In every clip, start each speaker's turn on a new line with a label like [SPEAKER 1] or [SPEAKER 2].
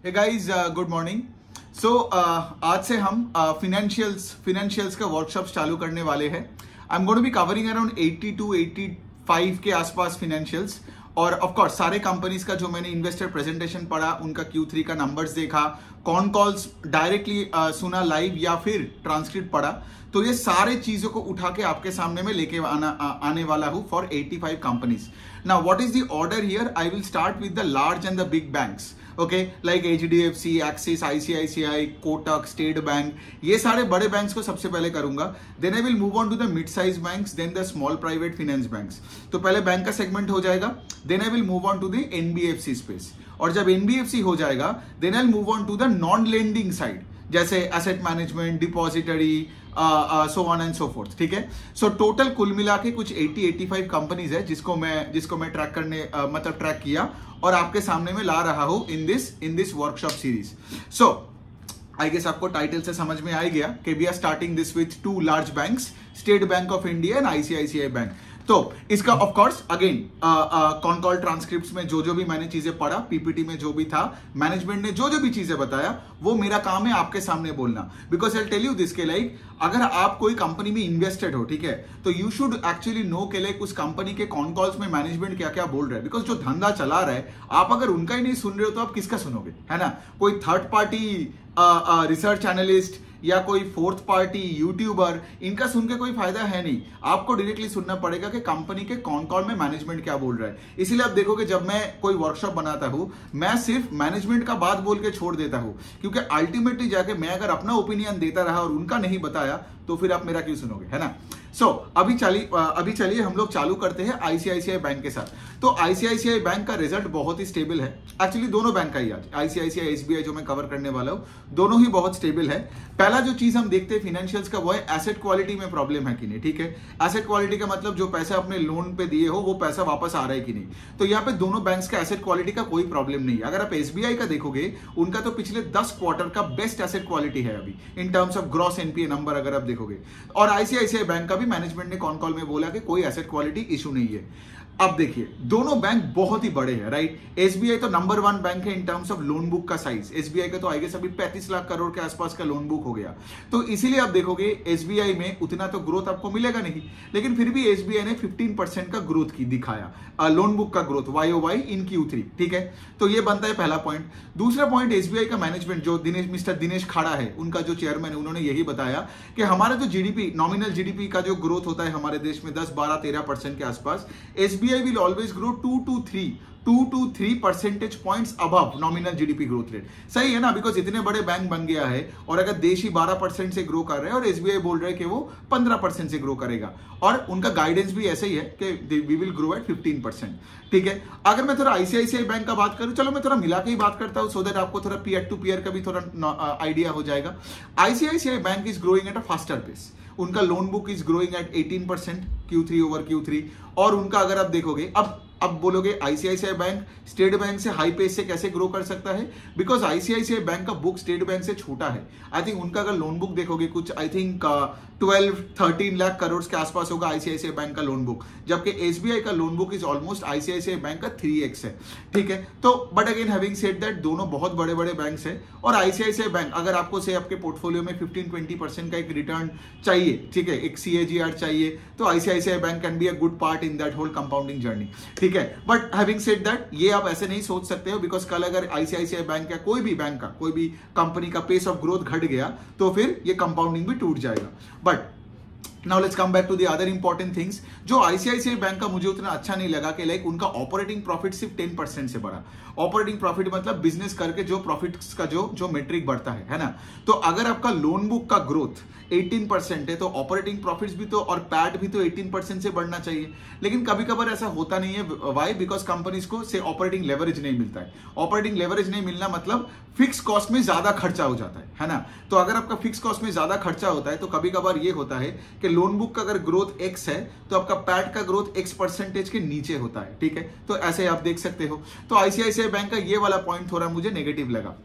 [SPEAKER 1] हे guys, good morning. So आज से हम फिनेंशियल्स का वर्कशॉप चालू करने वाले हैं। I am going to be covering around 80 to 85 के आसपास फिनेंशियल्स, और ऑफ कोर्स सारे कंपनीज का जो मैंने इन्वेस्टर प्रेजेंटेशन पढ़ा, उनका Q3 का नंबर्स देखा, कॉन कॉल्स डायरेक्टली सुना लाइव या फिर ट्रांसक्रिप्ट पढ़ा, तो ये सारे चीजों को उठा के आपके सामने में लेके आने वाला हूं for 85 companies. Now what is the order here? I will start with the large and the big banks, okay, like HDFC, Axis, ICICI, Kotak, state bank, ये सारे बड़े बैंक्स को सबसे पहले करूंगा। Then I will move on to the mid size banks, then the small private finance banks. तो पहले bank का सेगमेंट हो जाएगा, then I will move on to the NBFC space, और जब NBFC हो जाएगा then I will move on to the non lending side, जैसे asset management, depository, so on and so forth. ठीक है, सो टोटल कुल मिला के कुछ 80-85 कंपनीज है जिसको मैं ट्रैक करने ट्रैक किया और आपके सामने में ला रहा हूं in this workshop series. So I guess आपको टाइटल से समझ में आ गया कि we are starting this with 2 large banks, state bank of India and ICICI bank. तो इसका of course again con call transcripts में जो भी मैंने चीजें पढ़ा, PPT में जो भी था, मैनेजमेंट ने जो भी चीजें बताया, वो मेरा काम है आपके सामने बोलना। Because I tell you this के लाइक, अगर आप कोई कंपनी में इन्वेस्टेड हो, ठीक है, तो यू शुड एक्चुअली नो के लाइक उस कंपनी के कॉन कॉल्स में मैनेजमेंट क्या क्या बोल रहा है। बिकॉज जो धंधा चला रहा है, आप अगर उनका ही नहीं सुन रहे हो तो आप किसका सुनोगे, है ना? कोई थर्ड पार्टी रिसर्च एनालिस्ट या कोई फोर्थ पार्टी यूट्यूबर, इनका सुन के कोई फायदा है नहीं। आपको डायरेक्टली सुनना पड़ेगा कि कंपनी के कॉन कॉल में मैनेजमेंट क्या बोल रहा है। इसीलिए आप देखोगे जब मैं कोई वर्कशॉप बनाता हूं, मैं सिर्फ मैनेजमेंट का बात बोल के छोड़ देता हूं, क्योंकि अल्टीमेटली जाके मैं अगर अपना ओपिनियन देता रहा और उनका नहीं बताया तो फिर आप मेरा क्यों सुनोगे, है ना? सो अभी चलिए हम लोग चालू करते हैं ICICI बैंक के साथ। तो ICICI बैंक का रिजल्ट बहुत ही स्टेबल है। एक्चुअली दोनों बैंक का ही आज ICICI SBI जो मैं कवर करने वाला हूं, दोनों ही बहुत स्टेबल है। पहला जो चीज हम देखते हैं फिनेंशियल्स का, वो है एसेट क्वालिटी में प्रॉब्लम है कि नहीं। ठीक है, एसेट क्वालिटी का मतलब जो पैसा अपने लोन पे दिए हो वो पैसा वापस आ रहा है कि नहीं। तो यहाँ पे दोनों बैंक्स का एसेट क्वालिटी का कोई प्रॉब्लम नहीं है। अगर आप SBI का देखोगे, उनका तो पिछले 10 क्वार्टर का बेस्ट एसेट क्वालिटी है अभी in terms of gross NPA number अगर आप देखोगे। और ICICI बैंक का भी मैनेजमेंट ने कॉन कॉल में बोला कि कोई एसेट क्वालिटी इशू नहीं है। अब देखिए, दोनों बैंक बहुत ही बड़े हैं, राइट? SBI तो नंबर 1 बैंक है in terms of loan book का साइज। SBI का तो आई गेस अभी 35 लाख करोड़ के आसपास का लोन बुक हो गया। तो इसीलिए आप देखोगे SBI में उतना तो ग्रोथ आपको मिलेगा नहीं, लेकिन फिर भी SBI ने 15% का ग्रोथ की दिखाया, लोन बुक का ग्रोथ YOY इन Q3। ठीक है, तो ये बनता है पहला पॉइंट। दूसरा पॉइंट, SBI का मैनेजमेंट जो मिस्टर दिनेश खाड़ा है, उनका जो चेयरमैन है, उन्होंने यही बताया कि हमारा जो GDP, नॉमिनल GDP का जो ग्रोथ होता है हमारे देश में 10-12-13% के आसपास, SBI will always grow 2 to 3 percentage points above nominal GDP growth rate। सही है ना? बिकॉज इतने बड़े बैंक बन गया है, और अगर देश ही 12% से ग्रो कर रहे हैं और SBI बोल रहे हैं कि वो 15% से ग्रो करेगा, और उनका गाइडेंस भी ऐसे ही है कि वी विल ग्रो एट 15%। ठीक है, अगर मैं थोड़ा ICICI बैंक का बात करूं, चलो मैं थोड़ा मिला के ही बात करता हूं, सो दैट आपको थोड़ा पीयर टू पीयर का भी थोड़ा आइडिया हो जाएगा। ICICI bank is growing at a faster pace. उनका loan book is growing at 18% Q3 over Q3, और उनका अगर आप देखोगे, अब बोलोगे ICICI बैंक स्टेट बैंक से हाई पेस से कैसे ग्रो कर सकता है? बिकॉज ICICI बैंक का बुक स्टेट बैंक से छोटा है। आई थिंक उनका अगर लोन बुक देखोगे कुछ आई थिंक 12-13 लाख करोड़ के आसपास होगा ICICI बैंक का लोन बुक, जबकि SBI का loan book is almost ICICI bank का 3x है। ठीक है, तो but again having said that, दोनों बहुत बड़े बड़े बैंक्स हैं, और ICICI बैंक अगर आपको से आपके पोर्टफोलियो में 15-20% का एक रिटर्न चाहिए, ठीक है, एक CAGR चाहिए, तो ICICI bank can be a good part in that whole compounding journey. ठीक है, बट हैविंग सेड दैट, ये आप ऐसे नहीं सोच सकते हो, बिकॉज कल अगर ICICI बैंक या कोई भी बैंक का, कोई भी कंपनी का पेस ऑफ ग्रोथ घट गया तो फिर ये कंपाउंडिंग भी टूट जाएगा। But now let's come back to the other important things. जो ICICI बैंक का मुझे उतना अच्छा नहीं लगा कि लाइक उनका ऑपरेटिंग प्रॉफिट सिर्फ 10% से बढ़ा। ऑपरेटिंग प्रॉफिट मतलब बिजनेस करके जो प्रॉफिट्स का जो मेट्रिक बढ़ता है ना? तो अगर आपका लोन बुक का ग्रोथ 18% है, तो ऑपरेटिंग प्रॉफिट्स भी तो और पैट भी तो 18% से बढ़ना चाहिए। लेकिन कभी कभार ऐसा होता नहीं है। वाई? बिकॉज कंपनीज को से ऑपरेटिंग लेवरेज नहीं मिलता है। ऑपरेटिंग लेवरेज नहीं मिलना मतलब फिक्स कॉस्ट में ज्यादा खर्चा हो जाता है ना? तो अगर आपका फिक्स कॉस्ट में ज्यादा खर्चा होता है, तो कभी कभार ये होता है कि लोन बुक का अगर ग्रोथ X है, तो आपका पैट का ग्रोथ X% के नीचे होता है। ठीक है, तो ऐसे आप देख सकते हो। तो ICICI बैंक का ये वाला पॉइंट थोड़ा मुझे नेगेटिव लगा।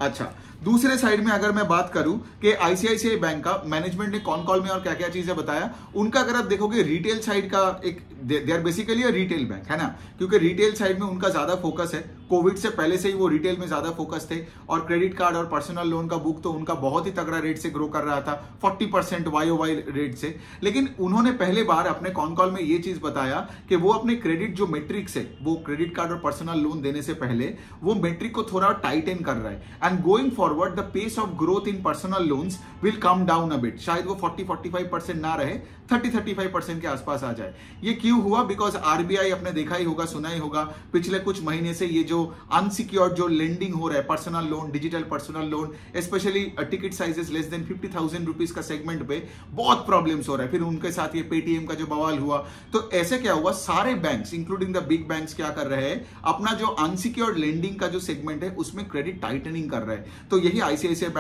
[SPEAKER 1] अच्छा, दूसरे साइड में अगर मैं बात करूं कि ICICI बैंक का मैनेजमेंट ने कॉन कॉल में और क्या क्या चीजें बताया, उनका अगर आप देखोगे रिटेल साइड का एक, they are basically a retail bank, है ना? क्योंकि रिटेल साइड में उनका ज्यादा फोकस है। कोविड से पहले से ही वो रिटेल में ज्यादा फोकस थे और क्रेडिट कार्ड और पर्सनल लोन का बुक तो उनका बहुत ही तगड़ा रेट से ग्रो कर रहा था, 40% YOY रेट से। लेकिन उन्होंने पहले बार अपने कॉन कॉल में ये चीज बताया कि वो अपने क्रेडिट जो मेट्रिक्स है, वो क्रेडिट कार्ड और पर्सनल लोन देने से पहले वो मेट्रिक को थोड़ा टाइटन कर रहा है, and going forward the pace of growth in personal loans will come down a bit. शायद वो 40-45% ना रहे, 30-35% के आसपास आ जाए। ये क्यों हुआ? बिकॉज आरबीआई आपने देखा ही होगा, सुना ही होगा, पिछले कुछ महीने से ये जो अनसिक्योर्ड जो लेंडिंग हो रहा है, personal loan, digital personal loan, specially ticket sizes less than 50,000 rupees का सेगमेंट पे बहुत प्रॉब्लम्स हो रहा है। फिर उनके साथ ये पेटीएम का जो बवाल हुआ, तो ऐसे क्या हुआ, सारे banks including the big banks क्या कर रहे हैं, अपना जो अनसिक्योर्ड लेंडिंग का जो सेगमेंट है उसमें क्रेडिट टाइटनिंग कर रहे हैं। तो यही आईसीआईसीआई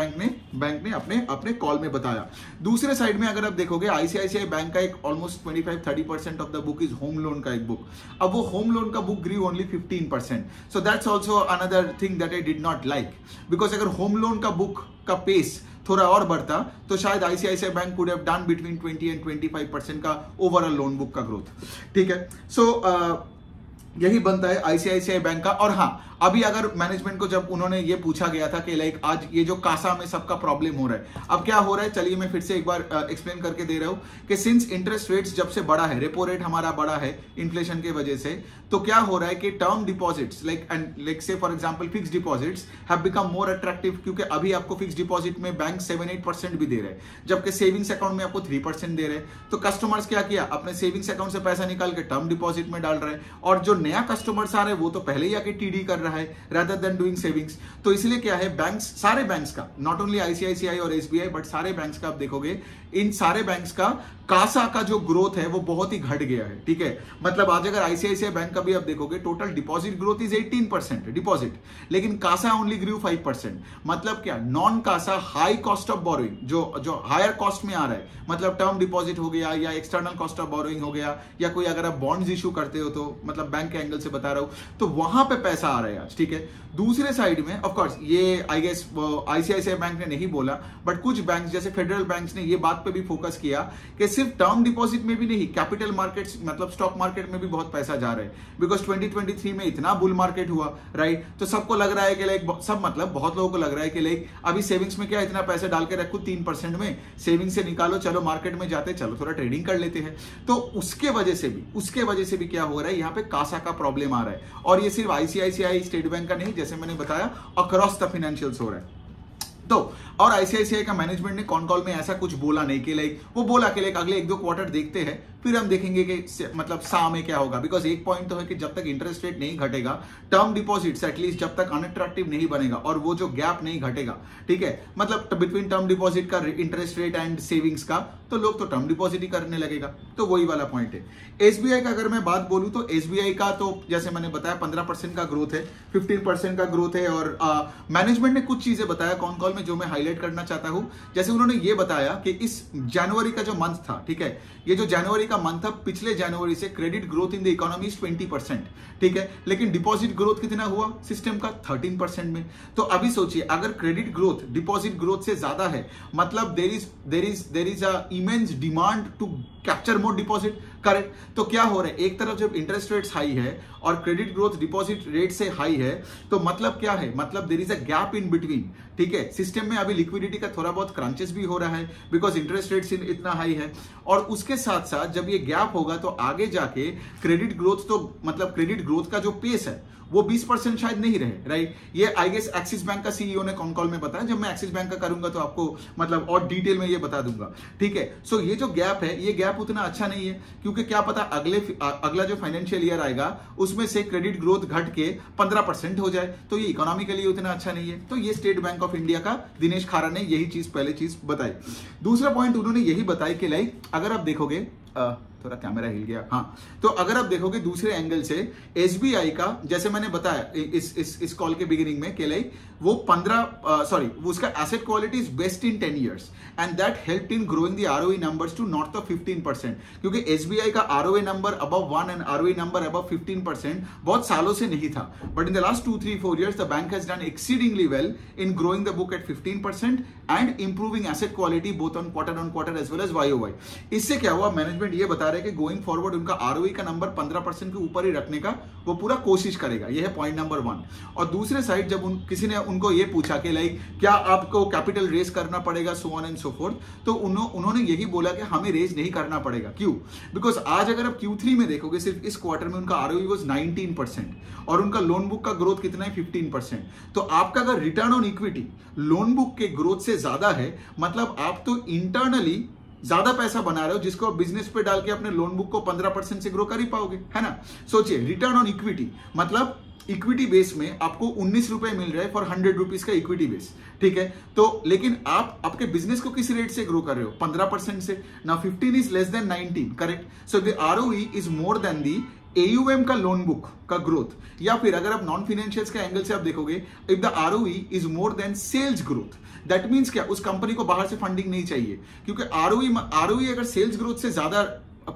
[SPEAKER 1] बैंक ने अपने कॉल में बताया। दूसरे साइड में अगर आप देखोगे, आईसीआईसीआई बैंक का एक almost 25-30% of the book is home loan का एक बुक। अब वो होम लोन का book grew only 15%, so that's also another thing that I did not like, because अगर होम लोन का बुक का पेस थोड़ा और बढ़ता तो शायद ICICI bank could have done between 20 and 25% का ओवरऑल लोन बुक का ग्रोथ। ठीक है, सो यही बनता है आईसीआईसीआई बैंक का। और हाँ, अभी अगर मैनेजमेंट को जब उन्होंने ये पूछा गया था कि लाइक आज ये जो कासा में सबका प्रॉब्लम हो रहा है, अब क्या हो रहा है, चलिए मैं फिर से एक बार एक्सप्लेन करके दे रहा हूं कि सिंस इंटरेस्ट रेट्स जब से बढ़ा है, रेपो रेट हमारा बढ़ा है इन्फ्लेशन के वजह से, तो क्या हो रहा है कि टर्म डिपॉजिट्स लाइक से for example fix deposits have become more attractive, क्योंकि अभी आपको फिक्स डिपॉजिट में बैंक 7-8% भी दे रहे हैं, जबकि सेविंग्स अकाउंट में आपको 3% दे रहे हैं। तो कस्टमर्स क्या किया, अपने सेविंग्स अकाउंट से पैसा निकाल के टर्म डिपॉजिट में डाल रहे हैं, और जो नया कस्टमर्स आ रहे हैं वो तो पहले ही आके टीडी कर रहा है rather than doing savings। तो इसलिए क्या है, बैंक्स, सारे बैंक्स का, नॉट ओनली आईसीआईसीआई और एसबीआई बट सारे बैंक्स का आप देखोगे, इन सारे बैंक्स का कासा का जो ग्रोथ है वो बहुत ही घट गया है। ठीक है, मतलब आज अगर आईसीआईसीआई बैंक का भी आप देखोगे, total deposit growth is 18% deposit, लेकिन कासा ओनली ग्रू 5%। मतलब क्या, non CASA high cost of borrowing, जो हायर कॉस्ट में आ रहा है, मतलब टर्म डिपॉजिट हो गया या एक्सटर्नल कॉस्ट ऑफ बोरोइंग हो गया, या कोई अगर आप बॉन्ड्स इशू करते हो, तो मतलब बैंक के एंगल से बता रहा हूं, तो वहां पे पैसा आ रहा है आज। ठीक है, दूसरे साइड में ऑफ कोर्स ये आई गेस आईसीआईसीआई बैंक ने नहीं बोला, बट कुछ बैंक्स जैसे फेडरल बैंक्स ने ये बात पे भी फोकस किया कि सिर्फ टर्म डिपॉजिट में भी नहीं, कैपिटल मार्केट्स मतलब स्टॉक मार्केट में भी बहुत पैसा जा रहा है, बिकॉज 2023 में इतना बुल मार्केट हुआ, राइट। तो सबको लग रहा है कि लाइक सब मतलब बहुत लोगों को लग रहा है कि लाइक अभी सेविंग्स में क्या इतना पैसा डाल के रखो 3% में, सेविंग से निकालो, चलो मार्केट में जाते, चलो थोड़ा ट्रेडिंग कर लेते हैं। तो उसके वजह से भी क्या हो रहा है, यहाँ पे कासा का प्रॉब्लम आ रहा है, और ये सिर्फ आईसीआईसीआई स्टेट बैंक का नहीं, जैसे मैंने बताया अक्रॉस द फाइनेंशियल्स हो रहा है। तो और आईसीआईसीआई का मैनेजमेंट ने कॉन कॉल में ऐसा कुछ बोला नहीं कि लाइक वो बोला कि लाइक अगले 1-2 क्वार्टर देखते हैं, फिर हम देखेंगे कि मतलब सा में क्या होगा। बिकॉज एक पॉइंट तो है कि जब तक इंटरेस्ट रेट नहीं घटेगा, टर्म डिपॉजिट्स एटलीस्ट जब तक अनअट्रैक्टिव नहीं बनेगा और वो जो गैप नहीं घटेगा, ठीक है, मतलब बिटवीन टर्म डिपॉजिट का इंटरेस्ट रेट एंड सेविंग्स का, तो लोग तो टर्म डिपॉजिट ही करने लगेगा। तो वही वाला पॉइंट है। एसबीआई का अगर मैं बात बोलूं तो एसबीआई का तो जैसे मैंने बताया 15% का ग्रोथ है, 15% का ग्रोथ है, और मैनेजमेंट ने कुछ चीजें बताया कॉन कॉल में जो मैं हाईलाइट करना चाहता हूं। जैसे उन्होंने ये बताया कि इस जनवरी का जो मंथ था, ठीक है, ये जो जनवरी का मंथ था, पिछले जनवरी से credit growth in the economy 20%, ठीक है, लेकिन डिपॉजिट ग्रोथ कितना हुआ सिस्टम का 13% में। तो अभी सोचिए, अगर क्रेडिट ग्रोथ डिपॉजिट ग्रोथ से ज्यादा है, मतलब there is a immense demand to capture more deposit, correct. तो क्या हो रहा है, एक तरफ जब इंटरेस्ट रेट्स हाई है और क्रेडिट ग्रोथ डिपॉजिट रेट से हाई है, तो मतलब क्या है, मतलब there is a gap in between, ठीक है। सिस्टम में अभी लिक्विडिटी का थोड़ा बहुत क्रंचेस भी हो रहा है बिकॉज इंटरेस्ट रेट्स इतना हाई है, और उसके साथ साथ जब ये गैप होगा तो आगे जाके क्रेडिट ग्रोथ, तो मतलब क्रेडिट ग्रोथ का जो पेस है वो 20% शायद नहीं रहे, राइट। ये आई गेस एक्सिस बैंक का सीईओ ने कॉन कॉल में बताया, जब मैं एक्सिस बैंक का करूंगा तो आपको मतलब और डिटेल में ये बता दूंगा, ठीक है। सो ये जो गैप है, ये गैप उतना अच्छा नहीं है, क्योंकि क्या पता अगला जो फाइनेंशियल ईयर आएगा उसमें से क्रेडिट ग्रोथ घट के 15% हो जाए, तो ये इकोनॉमी के लिए उतना अच्छा नहीं है। तो ये स्टेट बैंक ऑफ इंडिया का दिनेश खारा ने यही चीज पहले चीज बताई। दूसरा पॉइंट उन्होंने यही बताया कि लाइक अगर आप देखोगे, थोड़ा कैमरा हिल गया, हाँ, तो अगर आप देखोगे दूसरे एंगल से एसबीआई का, जैसे मैंने बताया इस कॉल के बिगिनिंग में कि लाइक वो उसका asset quality is best in 10 years and that helped in growing the ROE numbers to north of 15%, क्योंकि एसबीआई का ROE number above 1 and ROE number above 15% बहुत सालों से नहीं था, but in the last 2-3-4 years the bank has done exceedingly well in growing the book at 15% and improving asset quality both on quarter as well as YOY। इससे क्या हुआ, management ये बता रहे रहा है कि गोइंग फॉरवर्ड उनका आरओई का नंबर 15% के ऊपर ही रखने का वो पूरा कोशिश करेगा। ये है पॉइंट नंबर 1। और दूसरे साइड जब किसी ने उनको ये पूछा कि लाइक क्या आपको कैपिटल रेज करना पड़ेगा, सो ऑन एंड सो फोर्थ, तो उन्होंने यही बोला कि हमें रेज नहीं करना पड़ेगा। क्यों? बिकॉज आज अगर आप Q3 में देखोगे सिर्फ इस क्वार्टर में उनका आरओई वाज 19% और उनका लोन बुक का ग्रोथ कितना है 15%। तो आपका अगर return on equity loan book के ग्रोथ से ज्यादा है, मतलब आप तो इंटरनली ज्यादा पैसा बना रहे हो जिसको बिजनेस पे डाल के अपने लोन बुक को 15% से ग्रो कर ही पाओगे, है ना। सोचिए रिटर्न ऑन इक्विटी मतलब इक्विटी बेस में आपको 19 रुपए मिल रहा है फॉर 100 रुपीज का इक्विटी बेस, ठीक है। तो लेकिन आप आपके बिजनेस को किस रेट से ग्रो कर रहे हो? 15% से। ना 15 is less than 19, correct. So the ROE is more then the AUM का लोन बुक का ग्रोथ। या फिर अगर आप नॉन फाइनेंशियल्स के एंगल से आप देखोगे, if the ROE is more than sales growth, that means क्या? उस कंपनी को बाहर से फंडिंग नहीं चाहिए, क्योंकि आरओई अगर सेल्स ग्रोथ से ज्यादा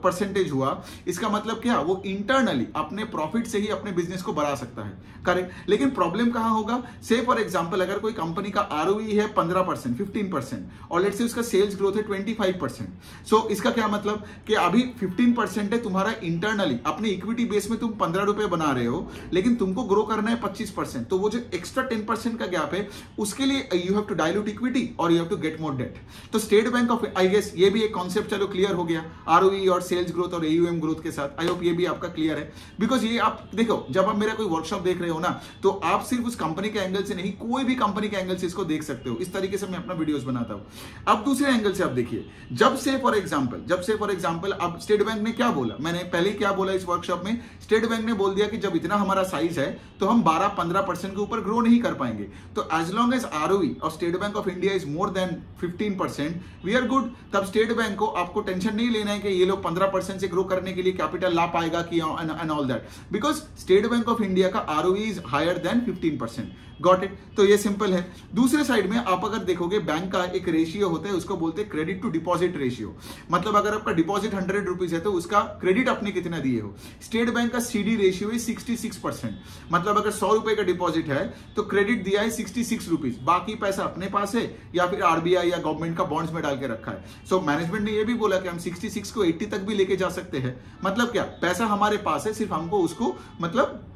[SPEAKER 1] परसेंटेज हुआ, इसका मतलब क्या? वो इंटरनली अपने प्रॉफिट से ही अपने बिजनेस को बढ़ा सकता है, करेक्ट। लेकिन प्रॉब्लम कहां होगा? से फॉर एग्जांपल अगर कोई कंपनी का आरओई है 15%, 15% और लेट्स से उसका सेल्स ग्रोथ है 25%। सो इसका क्या मतलब कि अभी 15% है तुम्हारा इंटरनली, अपने इक्विटी बेस में तुम 15 रुपए बना रहे हो, लेकिन तुमको ग्रो करना है 25%। तो वो जो एक्स्ट्रा 10% का गैप है, उसके लिए you have to dilute equity और you have to get more debt. तो state bank of, I guess ये भी एक कॉन्सेप्ट चलो क्लियर हो गया, आरओई और सेल्स ग्रोथ और AUM ग्रोथ के साथ। आई होप ये भी आपका क्लियर है। बिकॉज ये आप देखो, जब आप मेरा कोई वर्कशॉप देख रहे हो ना, तो आप सिर्फ उस कंपनी के एंगल से नहीं, कोई भी कंपनी के एंगल से इसको देख सकते हो। इस तरीके से मैं अपना वीडियोस बनाता हूं। अब दूसरे एंगल से आप देखिए, जब से फॉर एग्जांपल अब स्टेट बैंक ने क्या बोला, मैंने पहले क्या बोला इस वर्कशॉप में, स्टेट बैंक ने बोल दिया कि जब इतना हमारा साइज है तो हम 12-15% के ऊपर ग्रो नहीं कर पाएंगे। तो एज लॉन्ग एज आरओई और state bank of India is more than 15%, we are good. तब स्टेट बैंक को आपको टेंशन नहीं लेना है कि ये लोग 15% से ग्रो करने के लिए कैपिटल ला पाएगा कि and all that, because state bank of India का ROE is higher than 15%। Got it? तो ये सिंपल है। दूसरे साइड में आप अगर देखोगे, बैंक का एक रेशियो होता है, उसको बोलते हैं क्रेडिट टू डिपॉजिट रेशियो। मतलब अगर आपका डिपॉजिट 100 रुपीज है तो उसका क्रेडिट आपने कितना दिए हो। स्टेट बैंक का CD रेशियो है 66%। मतलब अगर 100 रुपए का डिपॉजिट है तो क्रेडिट दिया है 66 रुपीज, बाकी पैसा अपने पास है या फिर RBI या गवर्नमेंट का बॉन्ड्स में डाल के रखा है। सो मैनेजमेंट ने यह भी बोला कि हम 66 को 80 तक भी लेके जा सकते हैं। मतलब क्या? पैसा हमारे पास है, सिर्फ हमको उसको मतलब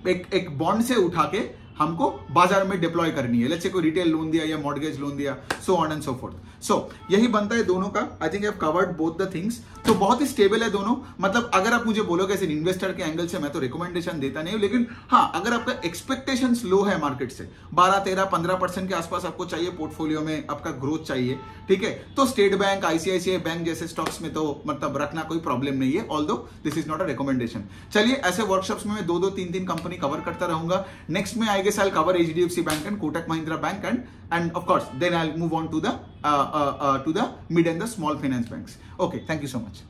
[SPEAKER 1] एक बॉन्ड से उठा के हमको बाजार में डिप्लॉय करनी है। लेट्स से कोई रिटेल लोन दिया या मॉर्गेज लोन दिया, so on and so forth. So यही बनता है दोनों का। I think I have covered both the things. तो बहुत ही स्टेबल है दोनों। मतलब अगर आप मुझे बोलोगे एज एन इन्वेस्टर के एंगल से, मैं तो रिकमेंडेशन देता नहीं हूं, लेकिन हाँ, अगर आपका एक्सपेक्टेशंस लो है मार्केट से, 12-13-15% के आसपास आपको चाहिए पोर्टफोलियो में, आपका ग्रोथ चाहिए, ठीक है, तो स्टेट बैंक, ICICI बैंक जैसे स्टॉक्स में तो मतलब रखना कोई प्रॉब्लम नहीं है, although this is not a recommendation. चलिए, ऐसे वर्कशॉप्स में मैं 2-2, 3-3 कंपनी कवर करता रहूंगा। नेक्स्ट में I guess I will cover HDFC bank and Kotak Mahindra Bank and of course then I'll move on to the mid and the small finance banks. Okay, thank you so much.